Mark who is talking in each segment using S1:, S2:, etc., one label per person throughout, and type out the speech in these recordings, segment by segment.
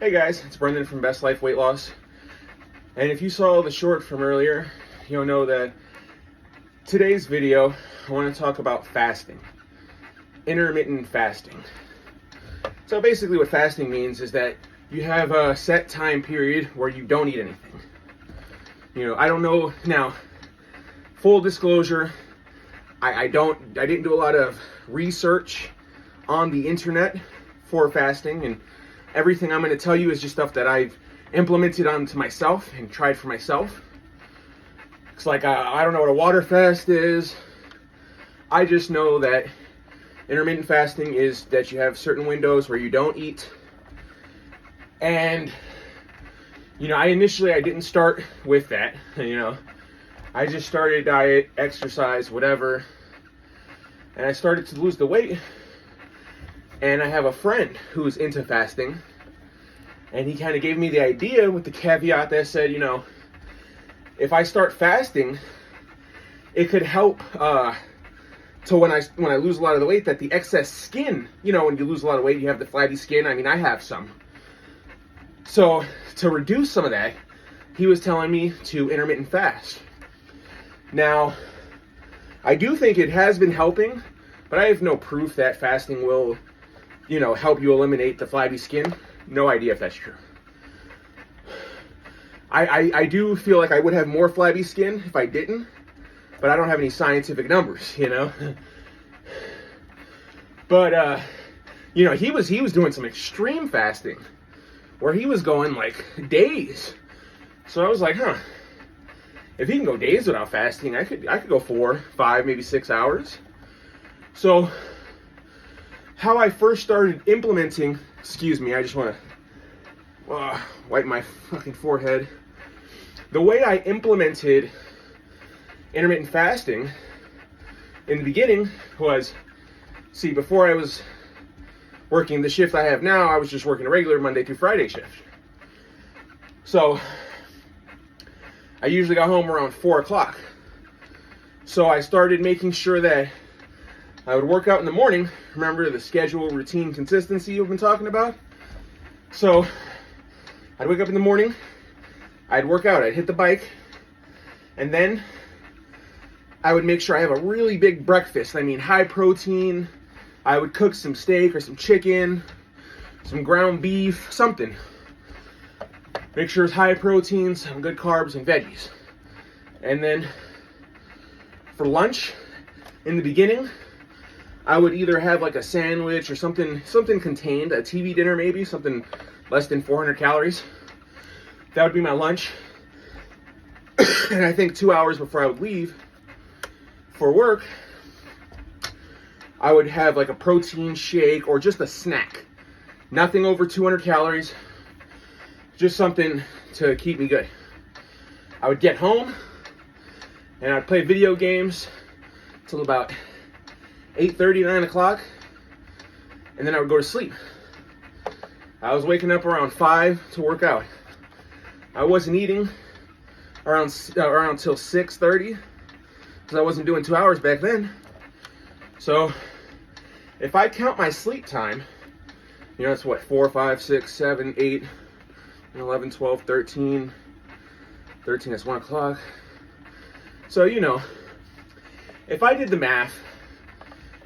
S1: Hey guys, it's Brendan from Best Life Weight Loss. And if you saw the short from earlier, you'll know that today's video, I want to talk about fasting. Intermittent fasting. So basically what fasting means is that you have a set time period where you don't eat anything. I don't know, now, full disclosure, I didn't do a lot of research on the internet for fasting, and everything I'm going to tell you is just stuff that I've implemented onto myself and tried for myself. It's like, I don't know what a water fast is. I just know that intermittent fasting is that you have certain windows where you don't eat. And, I didn't start with that, I just started diet, exercise, whatever. And I started to lose the weight. And I have a friend who's into fasting, and he kind of gave me the idea with the caveat that said, if I start fasting, it could help to when I lose a lot of the weight, that the excess skin, when you lose a lot of weight, you have the flabby skin. I mean, I have some. So to reduce some of that, he was telling me to intermittent fast. Now, I do think it has been helping, but I have no proof that fasting will help you eliminate the flabby skin. No idea if that's true. I do feel like I would have more flabby skin if I didn't, but I don't have any scientific numbers, But, he was doing some extreme fasting where he was going like days. So I was like, if he can go days without fasting, I could go 4, 5, maybe 6 hours. So how I first started implementing, I just want to wipe my fucking forehead. The way I implemented intermittent fasting in the beginning was, before I was working the shift I have now, I was just working a regular Monday through Friday shift. So I usually got home around 4 o'clock. So I started making sure that I would work out in the morning. Remember the schedule, routine, consistency you've been talking about? So I'd wake up in the morning, I'd work out, I'd hit the bike, and then I would make sure I have a really big breakfast. I mean, high protein. I would cook some steak or some chicken, some ground beef, something. Make sure it's high protein, some good carbs and veggies. And then for lunch, in the beginning, I would either have like a sandwich or something contained, a TV dinner maybe, something less than 400 calories. That would be my lunch. And I think 2 hours before I would leave for work, I would have like a protein shake or just a snack. Nothing over 200 calories, just something to keep me good. I would get home and I'd play video games till about 8:30, 9 o'clock, and then I would go to sleep. I was waking up around 5 to work out. I wasn't eating around till 6:30 because I wasn't doing 2 hours back then. So if I count my sleep time, it's what, 4, 5, 6, 7, 8, 11, 12, 13, that's 1 o'clock. So, if I did the math,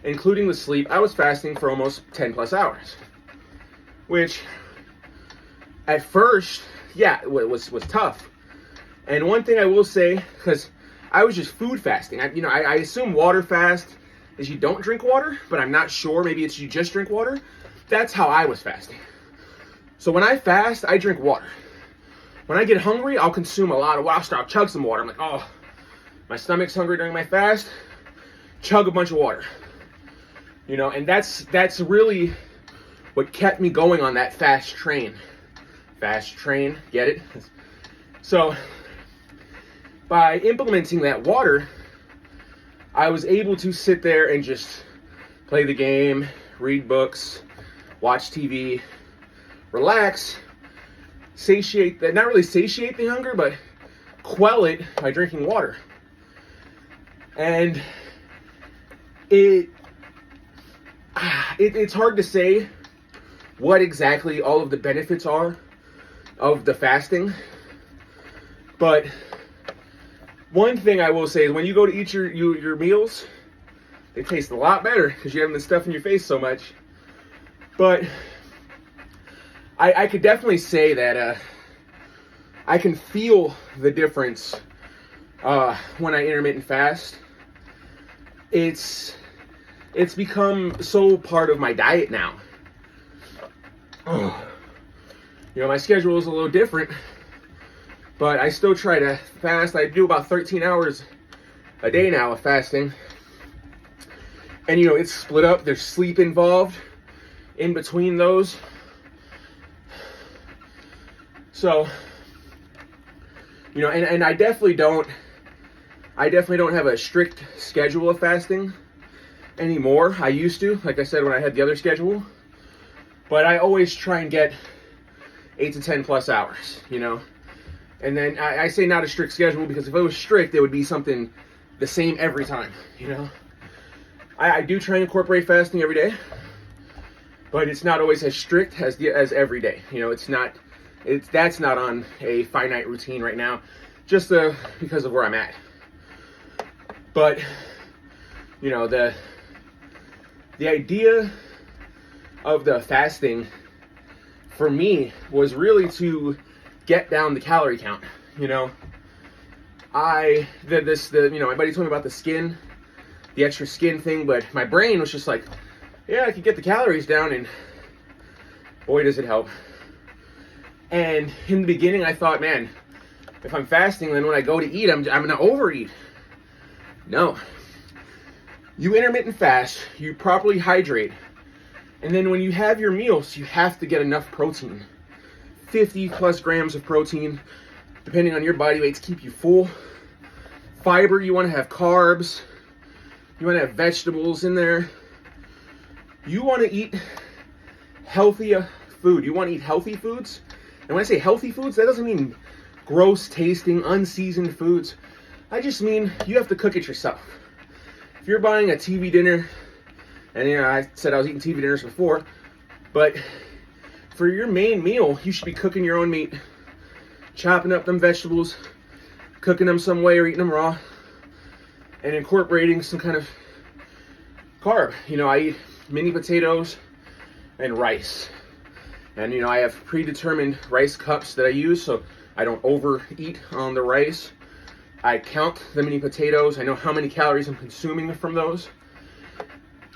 S1: including the sleep, I was fasting for almost 10 plus hours, which at first, it was tough. And one thing I will say, because I was just food fasting, I assume water fast is you don't drink water, but I'm not sure, maybe it's you just drink water. That's how I was fasting. So when I fast, I drink water. When I get hungry, I'll consume a lot of water. I'll chug some water. I'm like, my stomach's hungry during my fast, chug a bunch of water. And that's really what kept me going on that fast train. Fast train, get it? So by implementing that water, I was able to sit there and just play the game, read books, watch TV, relax, not really satiate the hunger, but quell it by drinking water. And it's hard to say what exactly all of the benefits are of the fasting. But one thing I will say is when you go to eat your meals, they taste a lot better because you're having the stuff in your face so much. But I could definitely say that I can feel the difference when I intermittent fast. It's become so part of my diet now. You know, my schedule is a little different, but I still try to fast. I do about 13 hours a day now of fasting. And, you know, it's split up. There's sleep involved in between those. So, you know, and I definitely don't have a strict schedule of fasting anymore. I used to, like I said, when I had the other schedule. But I always try and get 8 to 10 plus hours, you know. And then I say not a strict schedule because if it was strict, it would be something the same every time, you know. I do try and incorporate fasting every day, but it's not always as strict as every day. You know, that's not on a finite routine right now, just because of where I'm at. But you know, the idea of the fasting for me was really to get down the calorie count. You know, my buddy told me about the extra skin thing, but my brain was just like, yeah, I could get the calories down, and boy, does it help. And in the beginning, I thought, man, if I'm fasting, then when I go to eat, I'm gonna overeat. No. You intermittent fast, you properly hydrate, and then when you have your meals, you have to get enough protein. 50 plus grams of protein, depending on your body weight, to keep you full. Fiber, you want to have carbs. You want to have vegetables in there. You want to eat healthy food. You want to eat healthy foods. And when I say healthy foods, that doesn't mean gross tasting, unseasoned foods. I just mean you have to cook it yourself. If you're buying a TV dinner, and you know, I said I was eating TV dinners before, but for your main meal, you should be cooking your own meat, chopping up them vegetables, cooking them some way or eating them raw, and incorporating some kind of carb. You know, I eat mini potatoes and rice. And, you know, I have predetermined rice cups that I use so I don't overeat on the rice. I count the mini potatoes. I know how many calories I'm consuming from those.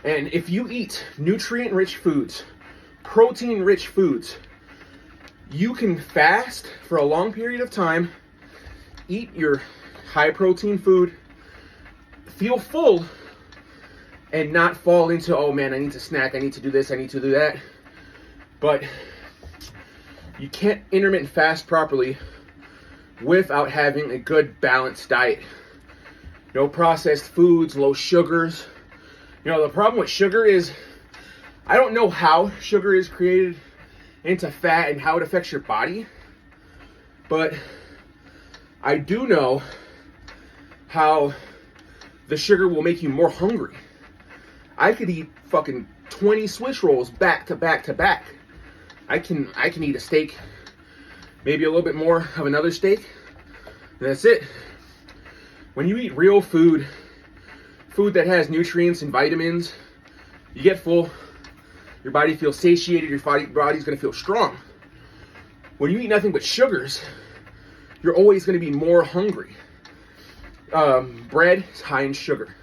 S1: And if you eat nutrient-rich foods, protein-rich foods, you can fast for a long period of time, eat your high-protein food, feel full, and not fall into, oh man, I need to snack, I need to do this, I need to do that. But you can't intermittent fast properly without having a good balanced diet. No processed foods, low sugars. You know, the problem with sugar is, I don't know how sugar is created into fat and how it affects your body, but I do know how the sugar will make you more hungry. I could eat fucking 20 Swiss rolls back to back to back. I can eat a steak, maybe a little bit more of another steak, and that's it. When you eat real food that has nutrients and vitamins, you get full, your body feels satiated, your body's gonna feel strong. When you eat nothing but sugars, you're always gonna be more hungry. Bread is high in sugar.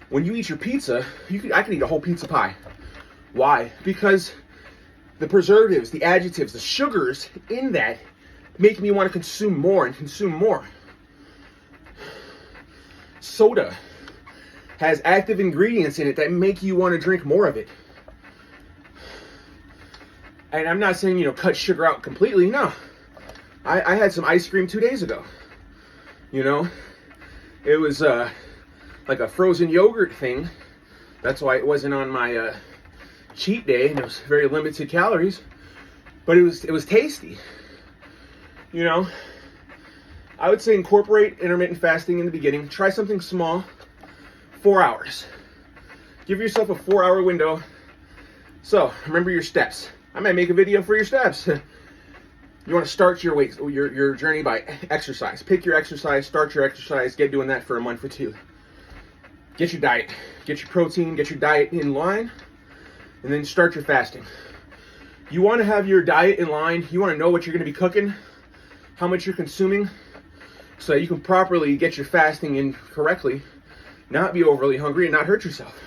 S1: When you eat your pizza, I could eat a whole pizza pie. Why? Because the preservatives, the adjectives, the sugars in that make me want to consume more and consume more. Soda has active ingredients in it that make you want to drink more of it. And I'm not saying, you know, cut sugar out completely. No. I had some ice cream 2 days ago. You know, it was like a frozen yogurt thing. That's why it wasn't on my cheat day, and it was very limited calories. But it was tasty. You know, I would say incorporate intermittent fasting in the beginning. Try something small, 4 hours. Give yourself a 4-hour window So remember your steps. I might make a video for your steps. You want to start your journey by exercise. Pick your exercise, start your exercise, get doing that for a month or two. Get your diet, get your protein, get your diet in line, and then start your fasting. You want to have your diet in line. You want to know what you're going to be cooking, how much you're consuming, so that you can properly get your fasting in correctly, not be overly hungry, and not hurt yourself.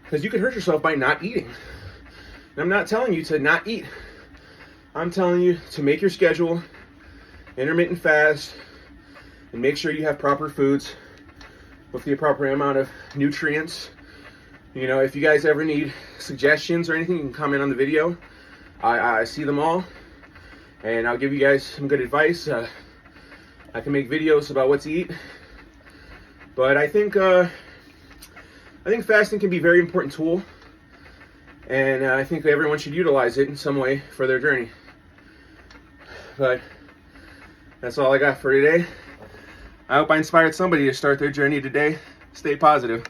S1: Because you can hurt yourself by not eating. And I'm not telling you to not eat. I'm telling you to make your schedule, intermittent fast, and make sure you have proper foods with the appropriate amount of nutrients. You know, if you guys ever need suggestions or anything, you can comment on the video. I see them all, and I'll give you guys some good advice. I can make videos about what to eat, but I think fasting can be a very important tool, and I think everyone should utilize it in some way for their journey. But that's all I got for today. I hope I inspired somebody to start their journey today. Stay positive.